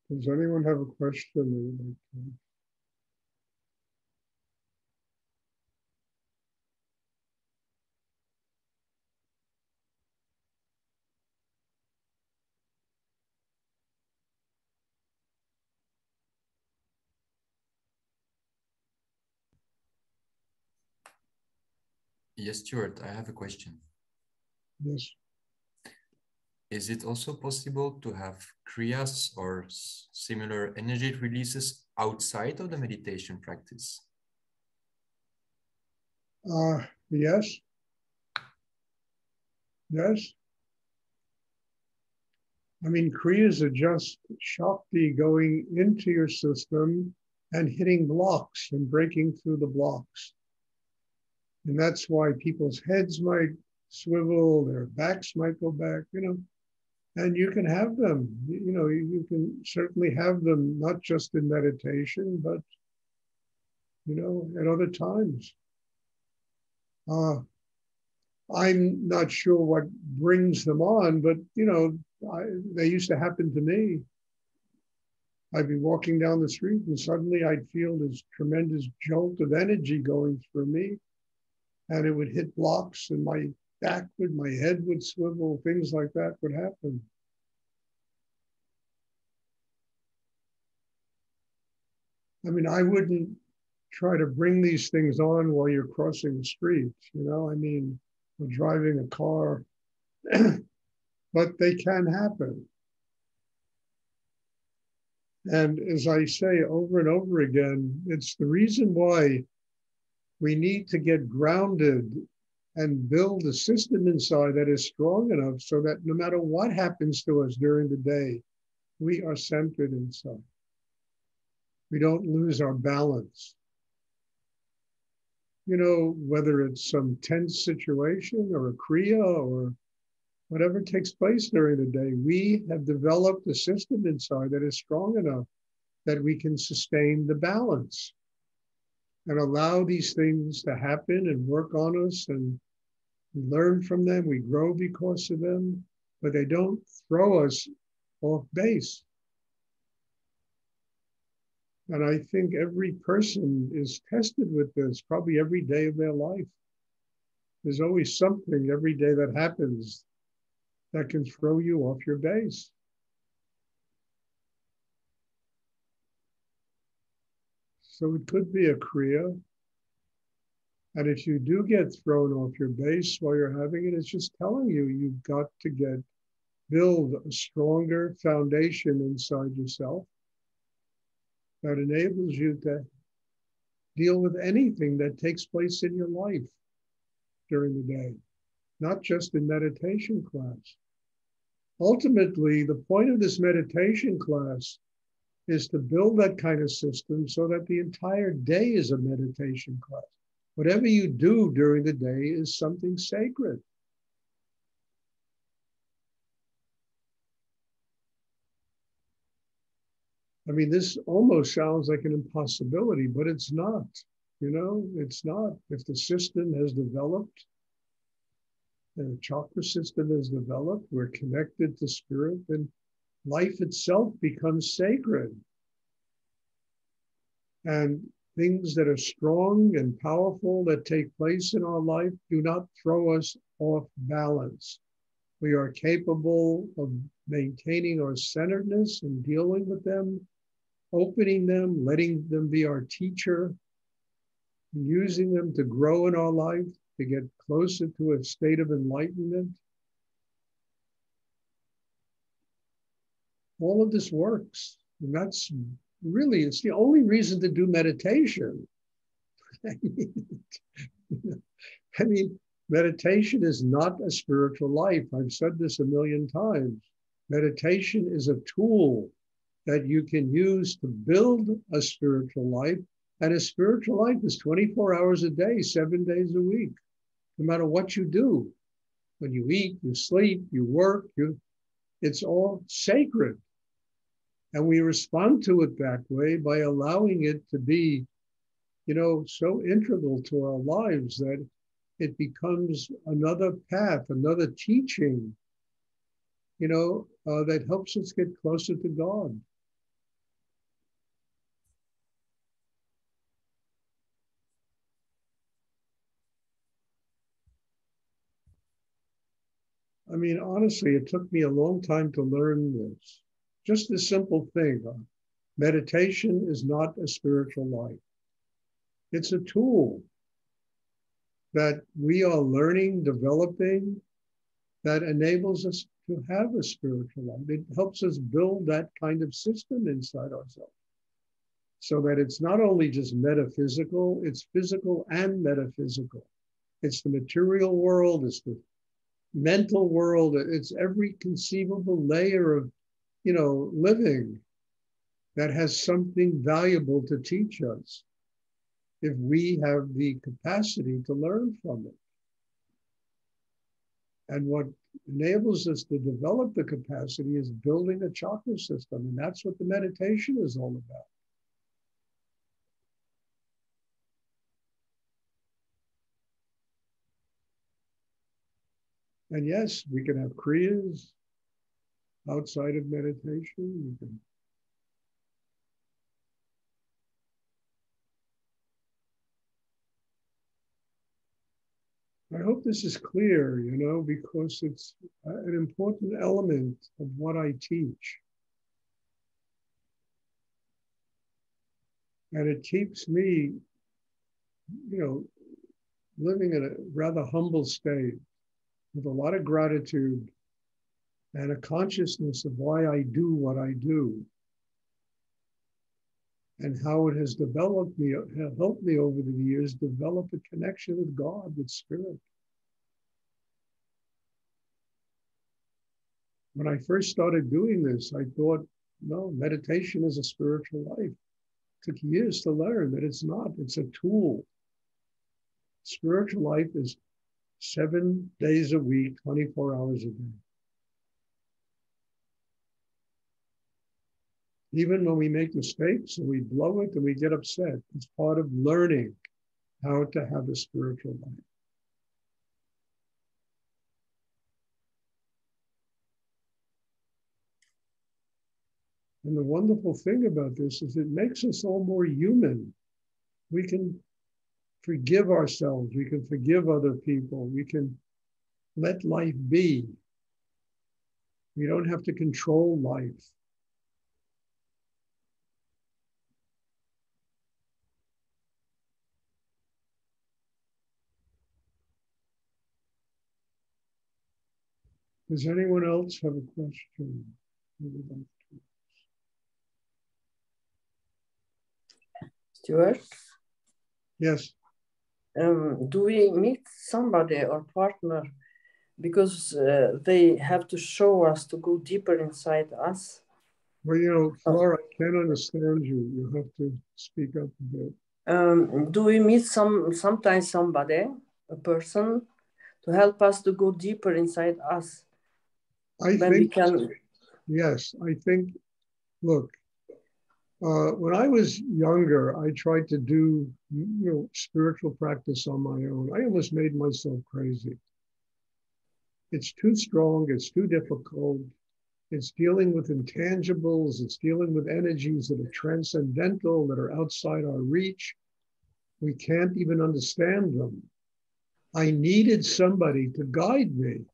Does anyone have a question? Yes, Stuart, I have a question. Yes. Is it also possible to have kriyas or similar energy releases outside of the meditation practice? Yes. Yes. I mean, kriyas are just Shakti going into your system and hitting blocks and breaking through the blocks. And that's why people's heads might swivel, their backs might go back, and you can have them. You can certainly have them not just in meditation, but, at other times. I'm not sure what brings them on, but, they used to happen to me. I'd be walking down the street and suddenly I'd feel this tremendous jolt of energy going through me, and it would hit blocks and my my head would swivel, things like that would happen. I mean, I wouldn't try to bring these things on while you're crossing the street, I mean, or driving a car, but they can happen. And as I say over and over again, it's the reason why we need to get grounded and build a system inside that is strong enough so that no matter what happens to us during the day, we are centered inside. We don't lose our balance. Whether it's some tense situation or a kriya or whatever takes place during the day, we have developed a system inside that is strong enough that we can sustain the balance and allow these things to happen and work on us, and we learn from them, we grow because of them, but they don't throw us off base. And I think every person is tested with this probably every day of their life. There's always something every day that happens that can throw you off your base. So it could be a kriya. And if you do get thrown off your base while you're having it, it's just telling you you've got to build a stronger foundation inside yourself that enables you to deal with anything that takes place in your life during the day, not just in meditation class. Ultimately, the point of this meditation class is to build that kind of system so that the entire day is a meditation class. Whatever you do during the day is something sacred. I mean, this almost sounds like an impossibility, but it's not. It's not. If the system has developed, the chakra system is developed, we're connected to spirit, then life itself becomes sacred. And things that are strong and powerful that take place in our life do not throw us off balance. We are capable of maintaining our centeredness and dealing with them, opening them, letting them be our teacher, using them to grow in our life, to get closer to a state of enlightenment. All of this works. And that's really, it's the only reason to do meditation. I mean, meditation is not a spiritual life. I've said this a million times. Meditation is a tool that you can use to build a spiritual life. And a spiritual life is 24 hours a day, 7 days a week, no matter what you do. When you eat, you sleep, you work, it's all sacred. And we respond to it that way by allowing it to be, so integral to our lives that it becomes another path, another teaching, that helps us get closer to God. I mean, honestly, it took me a long time to learn this. Just a simple thing. Meditation is not a spiritual life. It's a tool that we are learning, developing, that enables us to have a spiritual life. It helps us build that kind of system inside ourselves so that it's not only just metaphysical, it's physical and metaphysical. It's the material world, it's the mental world, it's every conceivable layer of, living that has something valuable to teach us if we have the capacity to learn from it. And what enables us to develop the capacity is building a chakra system. And that's what the meditation is all about. And yes, we can have kriyas outside of meditation. I hope this is clear, because it's an important element of what I teach. And it keeps me, living in a rather humble state with a lot of gratitude and a consciousness of why I do what I do and how it has helped me over the years develop a connection with God, with spirit. When I first started doing this, I thought, no, meditation is a spiritual life. It took years to learn that it's not. It's a tool. Spiritual life is 7 days a week, 24 hours a day. Even when we make mistakes and we blow it and we get upset, it's part of learning how to have a spiritual life. And the wonderful thing about this is it makes us all more human. We can forgive ourselves. We can forgive other people. We can let life be. We don't have to control life. Does anyone else have a question? Stuart? Yes. Do we meet somebody or partner because they have to show us to go deeper inside us? Well, Flora, I can't understand you. You have to speak up a bit. Do we meet sometimes somebody, a person, to help us to go deeper inside us? Yes, I think, look, when I was younger, I tried to do, spiritual practice on my own. I almost made myself crazy. It's too strong. It's too difficult. It's dealing with intangibles. It's dealing with energies that are transcendental, that are outside our reach. We can't even understand them. I needed somebody to guide me.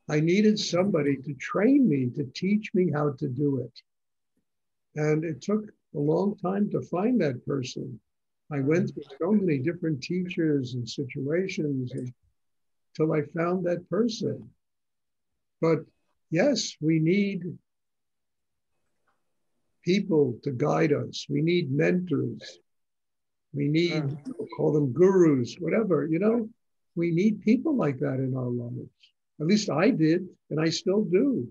I needed somebody to train me, to teach me how to do it. And it took a long time to find that person. I went through so many different teachers and situations until I found that person. But yes, we need people to guide us. We need mentors. We need, call them gurus, whatever, we need people like that in our lives. At least I did, and I still do.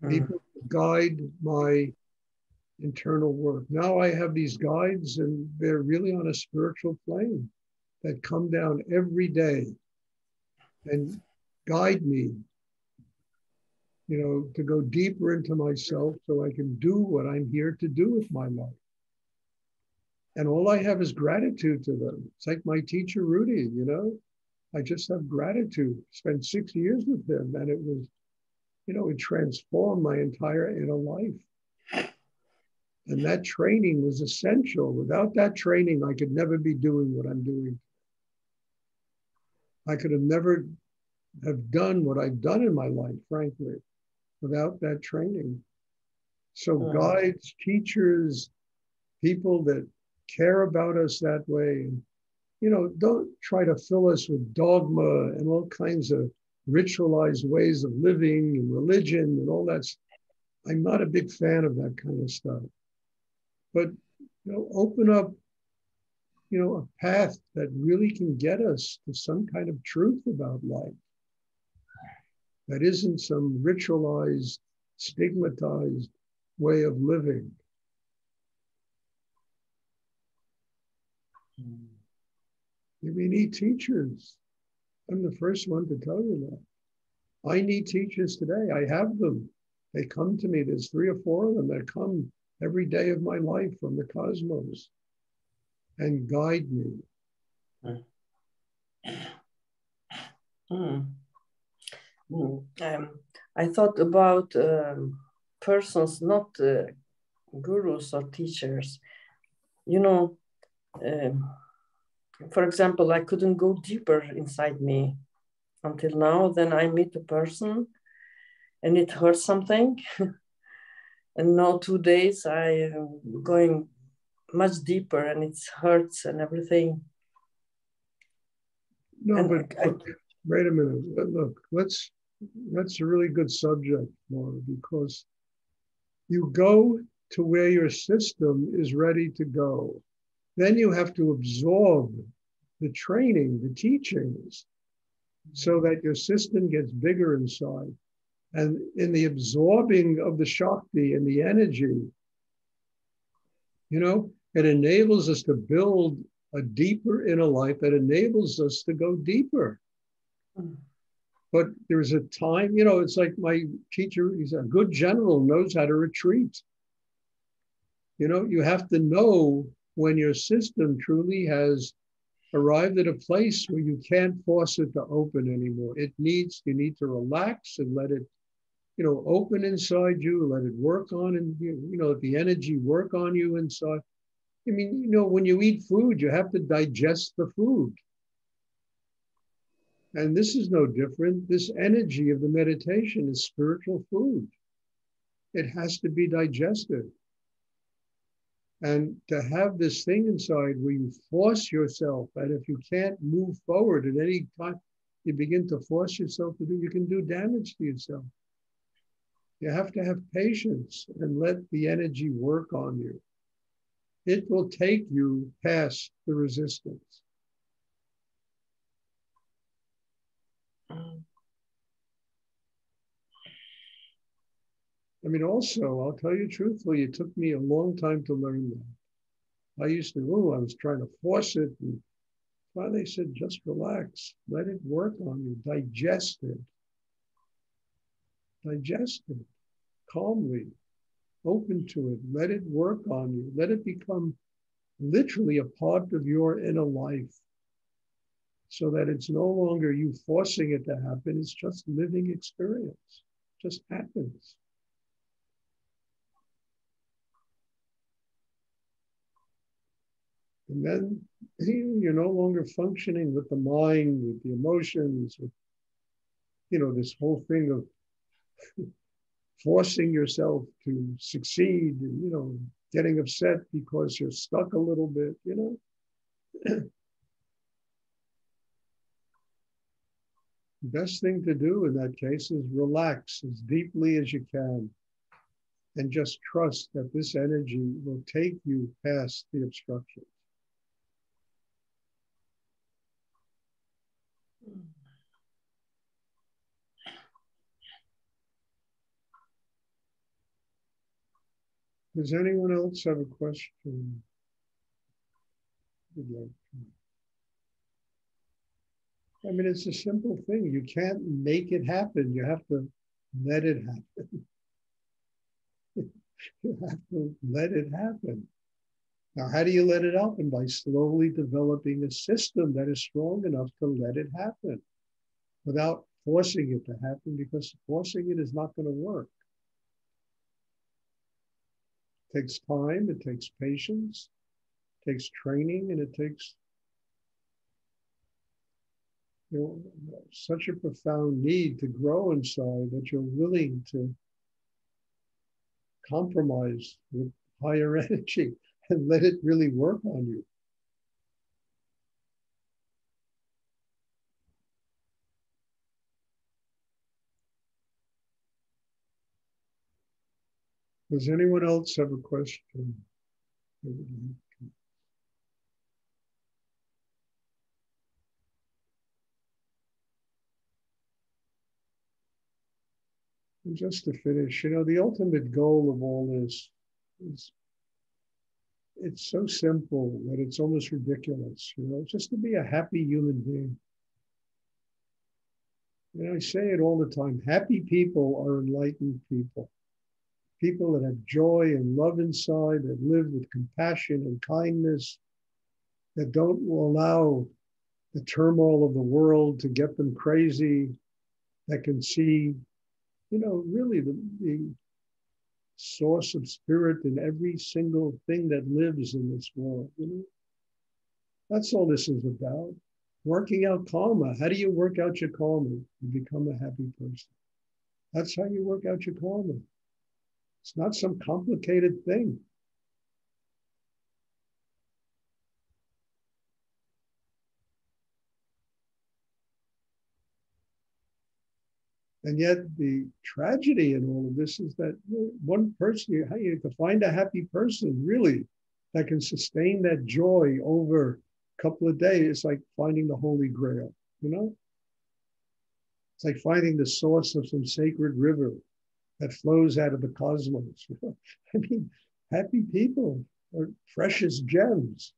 People guide my internal work. Now I have these guides, and they're really on a spiritual plane that come down every day and guide me, to go deeper into myself so I can do what I'm here to do with my life. And all I have is gratitude to them. It's like my teacher, Rudy, I just have gratitude. Spent 6 years with him, and it was, it transformed my entire inner life. And that training was essential. Without that training, I could never be doing what I'm doing. I could have never have done what I've done in my life, frankly, without that training. So guides, teachers, people that care about us that way, don't try to fill us with dogma and all kinds of ritualized ways of living and religion and all that. I'm not a big fan of that kind of stuff. But open up, a path that really can get us to some kind of truth about life. That isn't some ritualized, stigmatized way of living. We need teachers. I'm the first one to tell you that. I need teachers today. I have them. They come to me. There's 3 or 4 of them that come every day of my life from the cosmos and guide me. I thought about persons, not gurus or teachers. For example, I couldn't go deeper inside me until now. Then I meet a person and it hurts something. And now 2 days I am going much deeper and it hurts and everything. No, and but wait a minute. Look, that's a really good subject, Laura, because you go to where your system is ready to go. Then you have to absorb the training, the teachings, so that your system gets bigger inside. And in the absorbing of the Shakti and the energy, it enables us to build a deeper inner life that enables us to go deeper. But there's a time, it's like my teacher, he's a good general, knows how to retreat. You have to know when your system truly has arrived at a place where you can't force it to open anymore. You need to relax and let it, open inside you, let it work on, and, the energy work on you inside. When you eat food, you have to digest the food. And this is no different. This energy of the meditation is spiritual food. It has to be digested. And to have this thing inside where you force yourself, and if you can't move forward at any time, you begin to force yourself to do, you can do damage to yourself. You have to have patience and let the energy work on you. It will take you past the resistance. Also, I'll tell you truthfully, it took me a long time to learn that. I used to, I was trying to force it. And finally said, just relax, let it work on you, digest it. Digest it calmly, open to it, let it work on you, let it become literally a part of your inner life so that it's no longer you forcing it to happen, it's just living experience, it just happens. And then you're no longer functioning with the mind, with the emotions, with, this whole thing of forcing yourself to succeed and, getting upset because you're stuck a little bit, The best thing to do in that case is relax as deeply as you can and just trust that this energy will take you past the obstructions. Does anyone else have a question? It's a simple thing. You can't make it happen. You have to let it happen. You have to let it happen. Now, how do you let it happen? By slowly developing a system that is strong enough to let it happen without forcing it to happen, because forcing it is not going to work. It takes time, it takes patience, it takes training, and it takes you know, such a profound need to grow inside that you're willing to compromise with higher energy and let it really work on you. Does anyone else have a question? And just to finish, you know, the ultimate goal of all this is, it's so simple that it's almost ridiculous, you know, just to be a happy human being. And I say it all the time, happy people are enlightened people. People that have joy and love inside, that live with compassion and kindness, that don't allow the turmoil of the world to get them crazy, that can see, you know, really the source of spirit in every single thing that lives in this world. You know? That's all this is about. Working out karma. How do you work out your karma? You become a happy person. That's how you work out your karma. It's not some complicated thing. And yet the tragedy in all of this is that one person, you can find a happy person really that can sustain that joy over a couple of days. It's like finding the Holy Grail, you know? It's like finding the source of some sacred river that flows out of the cosmos. I mean, happy people are precious gems.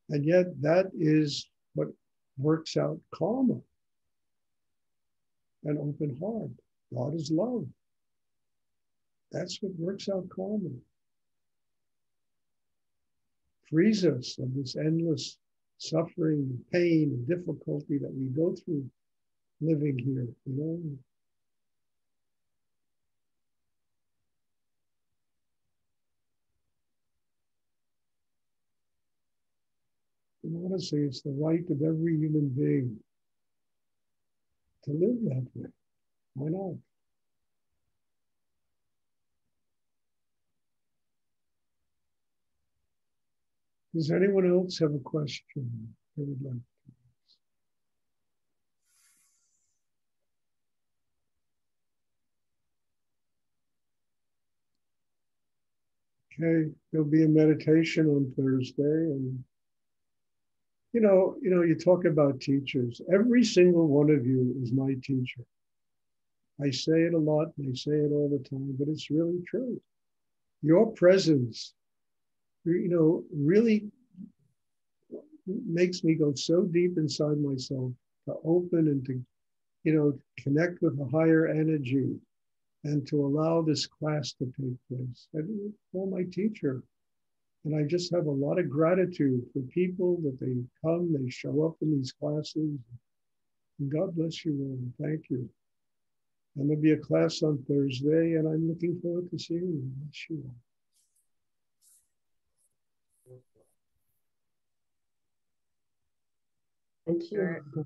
And yet that is what works out karma. An open heart. God is love. That's what works out karma. Frees us of this endless suffering, pain, and difficulty that we go through living here, you know. And honestly, it's the right of every human being to live that way. Why not? Does anyone else have a question they would like to? Okay, there'll be a meditation on Thursday, and you know, you talk about teachers. Every single one of you is my teacher. I say it a lot, and I say it all the time, but it's really true. Your presence, you know, really makes me go so deep inside myself to open and to, you know, connect with a higher energy and to allow this class to take place. And you're my teacher. And I just have a lot of gratitude for people that they come, they show up in these classes. And God bless you all. Thank you. And there'll be a class on Thursday, and I'm looking forward to seeing you. Bless you all. Thank you.